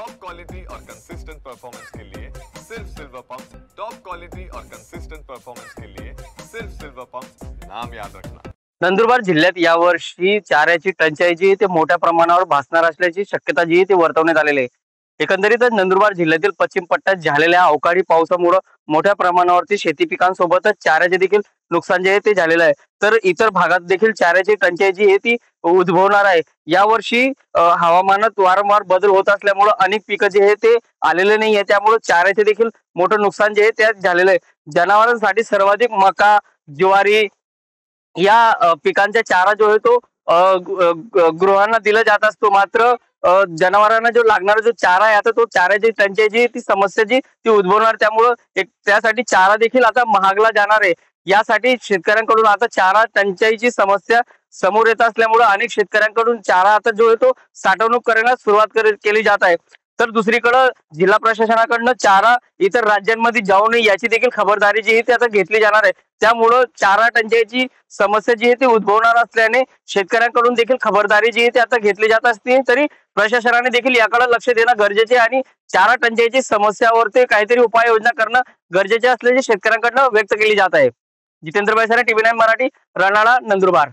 Top quality और consistent performance के लिए सिर्फ सिल्वर पंप। टॉप क्वालिटी और कंसिस्टेंट परफॉर्मेंस के लिए सिर्फ सिल्वर पंप, नाम याद रखना। नंदुरबार जिल्ह्यात यावर्षी चाऱ्याची टंचाई जी ते मोठ्या प्रमाणावर भासणार असल्याची शक्यता जी ते वर्तवण्यात आलेली आहे। एकंदरीतच नंदुरबार जिल्ह्यातील पश्चिम पट्ट्यात झालेल्या अवकाळी पावसामुळे मोठ्या प्रमाणावरती शेती पिकांसोबतच चाऱ्याचे देखील नुकसान जे आहे ते झालेलं आहे। तर इतर भागात देखील चाऱ्याची टंचाई जी आहे ती उद्भवणार आहे। यावर्षी हवामानात वारंवार बदल होत असल्यामुळे अनेक पिकं जे आहे ते आलेले नाही आहे, त्यामुळे चाऱ्याचे देखील मोठं नुकसान जे आहे त्यात झालेलं आहे। जनावरांसाठी सर्वाधिक मका, ज्वारी या पिकांचा चारा जो आहे तो गृहांना दिला जात असतो। मात्र जनावरांना जो लागणारा जो चारा आहे आता तो चाऱ्याची टंचाई जी ती समस्या जी ती उद्भवणार, त्यामुळं एक त्यासाठी चारा देखील आता महागला जाणार आहे। यासाठी शेतकऱ्यांकडून आता चारा टंचाईची समस्या समोर येत असल्यामुळे अनेक शेतकऱ्यांकडून चारा आता जो आहे तो साठवणूक करण्यास सुरुवात केली जात आहे। तर दुसरीकडे जिल्हा प्रशासनाकडनं चारा इतर राज्यांमध्ये जाऊ नये याची देखील खबरदारी जी आहे ती आता घेतली जाणार आहे। त्यामुळं चारा टंचाईची समस्या जी आहे ती उद्भवणार असल्याने शेतकऱ्यांकडून देखील खबरदारी जी आहे ती आता घेतली जात असते। तरी प्रशासनाने देखील याकडे लक्ष देणं गरजेचे आणि चारा टंचाईची समस्यावरती काहीतरी उपाययोजना करणं गरजेचे असल्याचे शेतकऱ्यांकडनं व्यक्त केली जात आहे। जितेंद्र बैसारे, टीव्ही 9 मराठी, रनाळा, नंदुरबार।